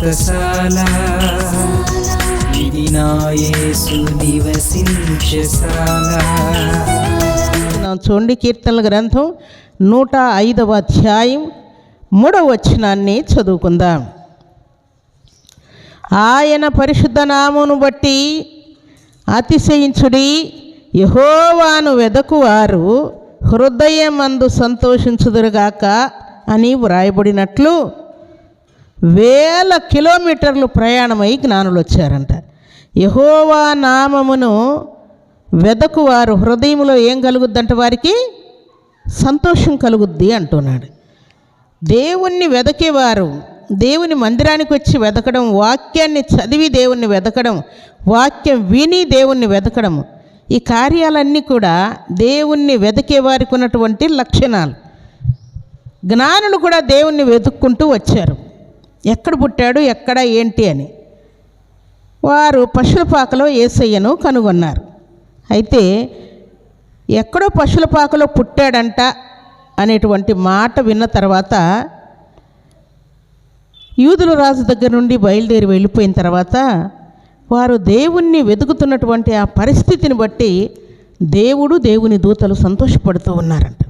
వ్రతశాల ఇది నా యేసు నివసించశాల. చూడండి, కీర్తనల గ్రంథం 105వ అధ్యాయం 3వ వచనాన్ని చదువుకుందాం. ఆయన పరిశుద్ధ నామమును బట్టి అతిశయించుడి, యెహోవాను వెదకువారు హృదయమందు సంతోషించుదురుగాక అని వ్రాయబడినట్లు 1000 కిలోమీటర్లు ప్రయాణమై జ్ఞానులు వచ్చారంట. యెహోవా నామమును వెదకువారు హృదయంలో ఏం కలుగుద్దంట? వారికి సంతోషం కలుగుద్ది అంటున్నాడు. దేవుణ్ణి వెదకేవారు దేవుని మందిరానికి వచ్చి వెదకడం, వాక్యాన్ని చదివి దేవుణ్ణి వెదకడం, వాక్యం విని దేవుణ్ణి వెదకడం, ఈ కార్యాలన్నీ కూడా దేవుణ్ణి వెదకే వారికి ఉన్నటువంటి లక్షణాలు. జ్ఞానులు కూడా దేవుణ్ణి వెతుక్కుంటూ వచ్చారు, ఎక్కడ పుట్టాడు, ఎక్కడ ఏంటి అని. వారు పశువుల పాకలో యేసయ్యను కనుగొన్నారు. అయితే ఎక్కడో పశువుల పాకలో పుట్టాడంట అనేటువంటి మాట విన్న తర్వాత యూదుల రాజు దగ్గర నుండి బయలుదేరి వెళ్ళిపోయిన తర్వాత వారు దేవుణ్ణి వెతుకుతున్నటువంటి ఆ పరిస్థితిని బట్టి దేవుని దూతలు సంతోషపడుతూ ఉన్నారంట.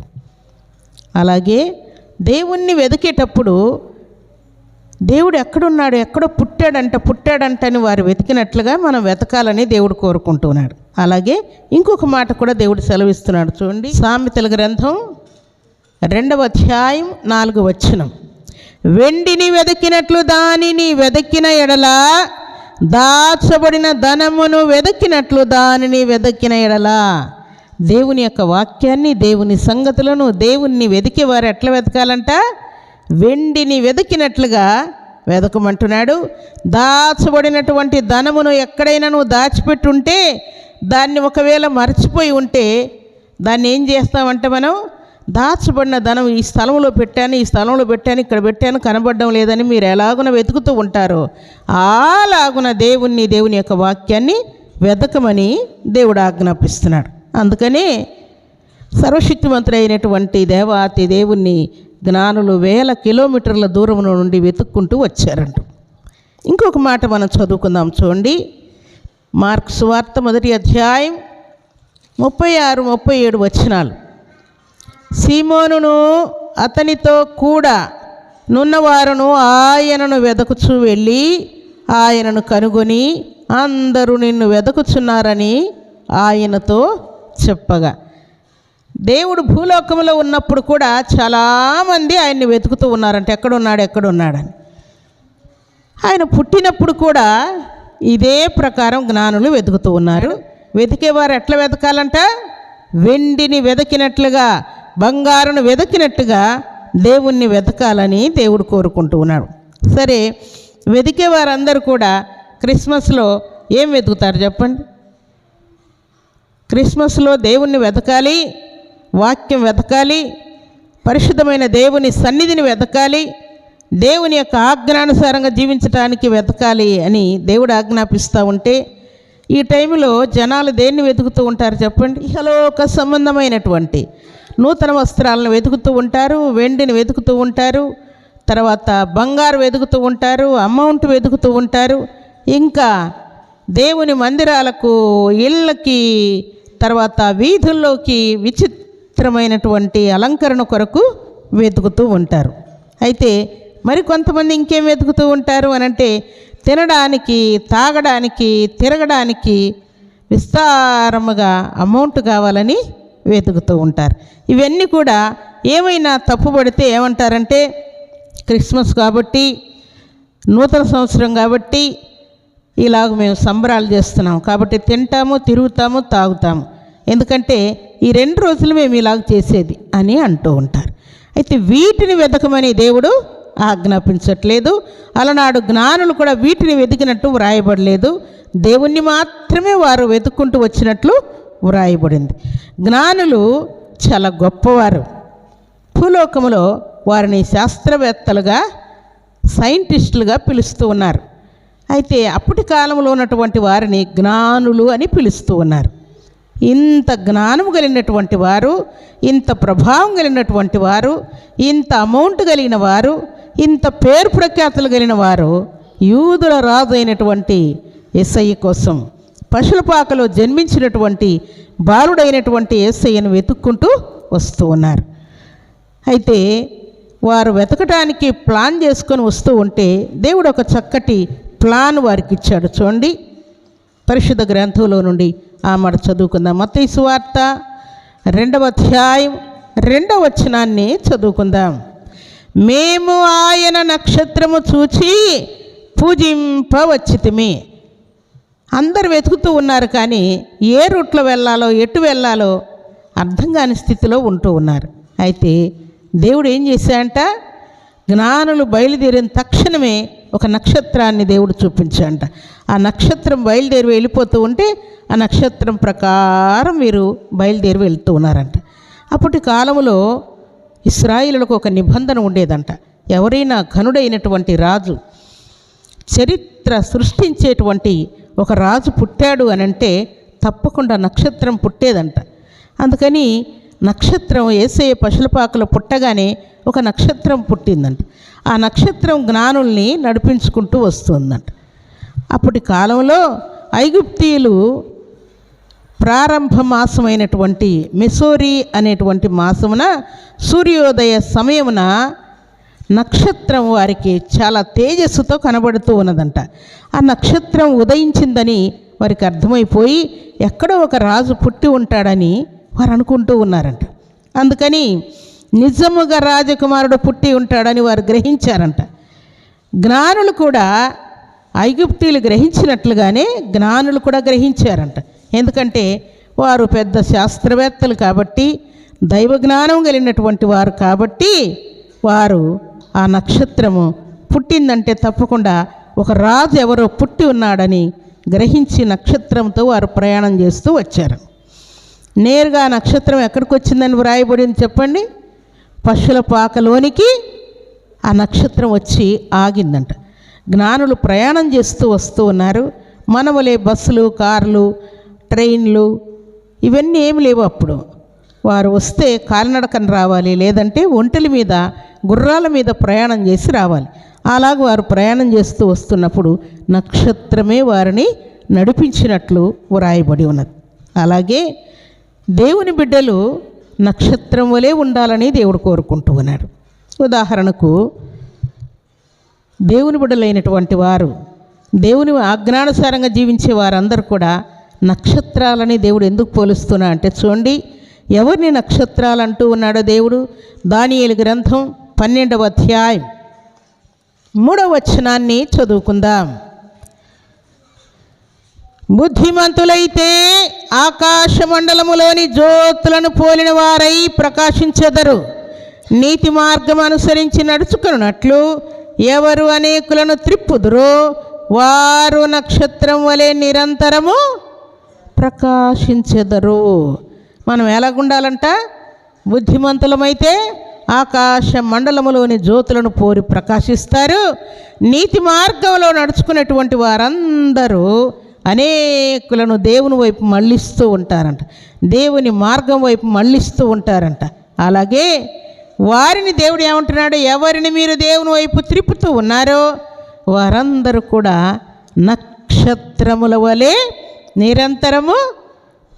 అలాగే దేవుణ్ణి వెతికేటప్పుడు దేవుడు ఎక్కడున్నాడు, ఎక్కడో పుట్టాడంట అని వారు వెతికినట్లుగా మనం వెతకాలని దేవుడు కోరుకుంటున్నాడు. అలాగే ఇంకొక మాట కూడా దేవుడు సెలవిస్తున్నాడు. చూడండి, సామెతల గ్రంథం 2వ అధ్యాయం 4వ వచనం. వెండిని వెదకినట్లు దానిని వెదకిన ఎడల, దాచబడిన ధనమును వెదకినట్లు దానిని వెదకిన ఎడల. దేవుని యొక్క వాక్యాన్ని, దేవుని సంగతులను, దేవుణ్ణి వెతికేవారు ఎట్లా వెతకాలంట? వెండిని వెతికినట్లుగా వెదకమంటున్నాడు. దాచబడినటువంటి ధనమును ఎక్కడైనా నువ్వు దాచిపెట్టుంటే, దాన్ని ఒకవేళ మర్చిపోయి ఉంటే దాన్ని ఏం చేస్తామంటే, మనం దాచబడిన ధనం ఈ స్థలంలో పెట్టాను, ఇక్కడ పెట్టాను, కనబడడం లేదని మీరు ఎలాగున వెతుకుతూ ఉంటారో అలాగున దేవుని యొక్క వాక్యాన్ని వెతకమని దేవుడు ఆజ్ఞాపిస్తున్నాడు. అందుకని సర్వశక్తిమంతుడైనటువంటి దేవాతి దేవుణ్ణి జ్ఞానులు 1000 కిలోమీటర్ల దూరం నుండి వెతుక్కుంటూ వచ్చారంట. ఇంకొక మాట మనం చదువుకుందాం. చూడండి, మార్కు సువార్త 1వ అధ్యాయం 36-37 వచనాలు. సీమోనును అతనితో కూడా నున్నవారును ఆయనను వెదకుచూ వెళ్ళి ఆయనను కనుగొని, అందరూ నిన్ను వెదకుచున్నారని ఆయనతో చెప్పగా. దేవుడు భూలోకంలో ఉన్నప్పుడు కూడా చాలామంది ఆయన్ని వెతుకుతూ ఉన్నారంటే, ఎక్కడున్నాడని. ఆయన పుట్టినప్పుడు కూడా ఇదే ప్రకారం జ్ఞానులు వెతుకుతూ ఉన్నారు. వెతికేవారు ఎట్లా వెతకాలంట? వెండిని వెతికినట్లుగా, బంగారును వెతికినట్టుగా దేవుణ్ణి వెతకాలని దేవుడు కోరుకుంటూ ఉన్నాడు. సరే, వెతికేవారందరూ కూడా క్రిస్మస్లో ఏం వెతుకుతారు చెప్పండి? క్రిస్మస్లో దేవుణ్ణి వెతకాలి, వాక్యం వెతకాలి, పరిశుద్ధమైన దేవుని సన్నిధిని వెతకాలి, దేవుని యొక్క ఆజ్ఞానుసారంగా జీవించడానికి వెతకాలి అని దేవుడు ఆజ్ఞాపిస్తూ ఉంటే, ఈ టైంలో జనాలు దేన్ని వెతుకుతూ ఉంటారు చెప్పండి? ఇహలోక సంబంధమైనటువంటి నూతన వస్త్రాలను వెతుకుతూ ఉంటారు, వెండిని వెతుకుతూ ఉంటారు, తర్వాత బంగారు వెతుకుతూ ఉంటారు, అమౌంట్ వెతుకుతూ ఉంటారు, ఇంకా దేవుని మందిరాలకు, ఇళ్ళకి, తర్వాత వీధుల్లోకి విచిత్రమైనటువంటి అలంకరణ కొరకు వెతుకుతూ ఉంటారు. అయితే మరి కొంతమంది ఇంకేం వెతుకుతూ ఉంటారు అనంటే, తినడానికి, తాగడానికి, తిరగడానికి విస్తారముగా అమౌంట్ కావాలని వెతుకుతూ ఉంటారు. ఇవన్నీ కూడా ఏమైనా తప్పుపడితే ఏమంటారంటే, క్రిస్మస్ కాబట్టి, నూతన సంవత్సరం కాబట్టి ఇలాగ మేము సంబరాలు చేస్తున్నాం కాబట్టి తింటాము, తిరుగుతాము, తాగుతాము, ఎందుకంటే ఈ 2 రోజులు మేము ఇలాగ చేసేది అని అంటూ ఉంటారు. అయితే వీటిని వెతకమని దేవుడు ఆజ్ఞాపించట్లేదు. అలనాడు జ్ఞానులు కూడా వీటిని వెతికినట్టు వ్రాయబడలేదు. దేవుణ్ణి మాత్రమే వారు వెతుక్కుంటూ వచ్చినట్లు వ్రాయబడింది. జ్ఞానులు చాలా గొప్పవారు. భూలోకములో వారిని శాస్త్రవేత్తలుగా, సైంటిస్టులుగా పిలుస్తూ ఉన్నారు. అయితే అప్పటి కాలంలో ఉన్నటువంటి వారిని జ్ఞానులు అని పిలుస్తూ ఉన్నారు. ఇంత జ్ఞానము కలిగినటువంటి వారు, ఇంత ప్రభావం కలిగినటువంటి వారు, ఇంత అమౌంట్ కలిగిన వారు, ఇంత పేరు ప్రఖ్యాతులు కలిగిన వారు యూదుల రాజు అయినటువంటి యేసయ్య కోసం, పశుల పాకలో జన్మించినటువంటి బాలుడైనటువంటి యేసయ్యను వెతుక్కుంటూ వస్తూ ఉన్నారు. అయితే వారు వెతకటానికి ప్లాన్ చేసుకొని వస్తూ ఉంటే దేవుడు ఒక చక్కటి ప్లాన్ వారికి ఇచ్చాడు. చూడండి, పరిశుద్ధ గ్రంథంలో నుండి ఆ మాట చదువుకుందాం. మత్తయి సువార్త 2వ అధ్యాయం 2వ వచనాన్ని చదువుకుందాం. మేము ఆయన నక్షత్రము చూచి పూజింపవచ్చితిమి. అందరు వెతుకుతూ ఉన్నారు, కానీ ఏ రూట్లో వెళ్ళాలో ఎటు వెళ్ళాలో అర్థం కాని స్థితిలో ఉంటూ ఉన్నారు. అయితే దేవుడు ఏం చేశాడంట, జ్ఞానులు బయలుదేరిన తక్షణమే ఒక నక్షత్రాన్ని దేవుడు చూపించాడంట. ఆ నక్షత్రం బయలుదేరి వెళ్ళిపోతూ ఉంటే ఆ నక్షత్రం ప్రకారం వీరు బయలుదేరి వెళ్తూ ఉన్నారంట. అప్పటి కాలంలో ఇశ్రాయేలులకు ఒక నిబంధన ఉండేదంట. ఎవరైనా ఘనుడైనటువంటి రాజు, చరిత్ర సృష్టించేటువంటి ఒక రాజు పుట్టాడు అని అంటే తప్పకుండా నక్షత్రం పుట్టేదంట. అందుకని నక్షత్రం యేసయ్య పశులపాకలో పుట్టగానే ఒక నక్షత్రం పుట్టిందంట. ఆ నక్షత్రం జ్ఞానుల్ని నడిపించుకుంటూ వస్తుందంట. అప్పటి కాలంలో ఐగుప్తీయులు ప్రారంభ మాసమైనటువంటి మెసోరీ అనేటువంటి మాసమున సూర్యోదయ సమయమున నక్షత్రం వారికి చాలా తేజస్సుతో కనబడుతూ ఉన్నదంట. ఆ నక్షత్రం ఉదయించిందని వారికి అర్థమైపోయి ఎక్కడో ఒక రాజు పుట్టి ఉంటాడని వారు అనుకుంటూ ఉన్నారంట. అందుకని నిజముగా రాజకుమారుడు పుట్టి ఉంటాడని వారు గ్రహించారంట. జ్ఞానులు కూడా ఐగుప్తీయులు గ్రహించినట్లుగానే జ్ఞానులు కూడా గ్రహించారంట. ఎందుకంటే వారు పెద్ద శాస్త్రవేత్తలు కాబట్టి, దైవ జ్ఞానం కలిగినటువంటి వారు కాబట్టి, వారు ఆ నక్షత్రము పుట్టిందంటే తప్పకుండా ఒక రాజు ఎవరో పుట్టి ఉన్నాడని గ్రహించి నక్షత్రంతో వారు ప్రయాణం చేస్తూ వచ్చారు. నేరుగా నక్షత్రం ఎక్కడికి వచ్చిందని వ్రాయబడింది చెప్పండి? పశుల పాకలోనికి ఆ నక్షత్రం వచ్చి ఆగిందంట. జ్ఞానులు ప్రయాణం చేస్తూ వస్తూ ఉన్నారు. మనవలే బస్సులు, కార్లు, ట్రైన్లు ఇవన్నీ ఏమి లేవు. అప్పుడు వారు వస్తే కాలినడకన రావాలి, లేదంటే ఒంటెల మీద, గుర్రాల మీద ప్రయాణం చేసి రావాలి. అలాగ వారు ప్రయాణం చేస్తూ వస్తున్నప్పుడు నక్షత్రమే వారిని నడిపించినట్లు వ్రాయబడి ఉన్నది. అలాగే దేవుని బిడ్డలు నక్షత్రం వలె ఉండాలని దేవుడు కోరుకుంటూ ఉన్నాడు. ఉదాహరణకు దేవుని బిడ్డలైనటువంటి వారు, దేవుని ఆజ్ఞానుసారంగా జీవించే వారందరూ కూడా నక్షత్రాలని దేవుడు ఎందుకు పోలుస్తున్నా అంటే చూడండి, ఎవరిని నక్షత్రాలు అంటూ ఉన్నాడో దేవుడు. దానియేలు గ్రంథం 12వ అధ్యాయం 3వ వచనాన్ని చదువుకుందాం. బుద్ధిమంతులైతే ఆకాశ మండలములోని జ్యోతులను పోలిన వారై ప్రకాశించెదరు. నీతి మార్గం అనుసరించి నడుచుకున్నట్లు ఎవరు అనేకులను త్రిప్పుదురో వారు నక్షత్రం వలె నిరంతరము ప్రకాశించెదరు. మనం ఎలాగుండాలంట? బుద్ధిమంతులమైతే ఆకాశ మండలములోని జ్యోతులను పోరి ప్రకాశిస్తారు. నీతి మార్గంలో నడుచుకునేటువంటి వారందరూ అనేకులను దేవుని వైపు మళ్ళిస్తూ ఉంటారంట, దేవుని మార్గం వైపు మళ్ళిస్తూ ఉంటారంట. అలాగే వారిని దేవుడు ఏమంటున్నాడు? ఎవరిని మీరు దేవుని వైపు త్రిప్పుతూ ఉన్నారో వారందరూ కూడా నక్షత్రముల వలె నిరంతరము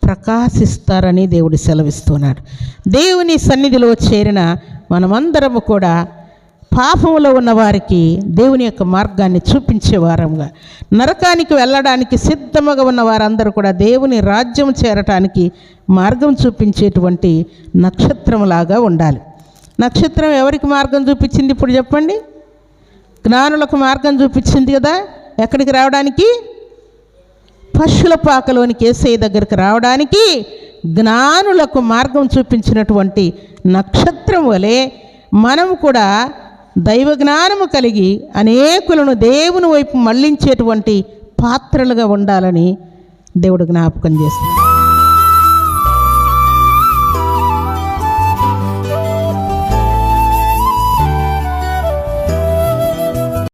ప్రకాశిస్తారని దేవుడు సెలవిస్తున్నాడు. దేవుని సన్నిధిలో చేరిన మనమందరము కూడా పాపంలో ఉన్న వారికి దేవుని యొక్క మార్గాన్ని చూపించేవారంగా, నరకానికి వెళ్ళడానికి సిద్ధముగా ఉన్న వారందరూ కూడా దేవుని రాజ్యం చేరటానికి మార్గం చూపించేటువంటి నక్షత్రంలాగా ఉండాలి. నక్షత్రం ఎవరికి మార్గం చూపించింది ఇప్పుడు చెప్పండి? జ్ఞానులకు మార్గం చూపించింది కదా. ఎక్కడికి రావడానికి? పశుల పాకలోనికి, యేసయ్య దగ్గరికి రావడానికి జ్ఞానులకు మార్గం చూపించినటువంటి నక్షత్రం వలె మనం కూడా దైవ జ్ఞానము కలిగి అనేకులను దేవుని వైపు మళ్ళించేటువంటి పాత్రలుగా ఉండాలని దేవుడు జ్ఞాపకం చేస్తాడు.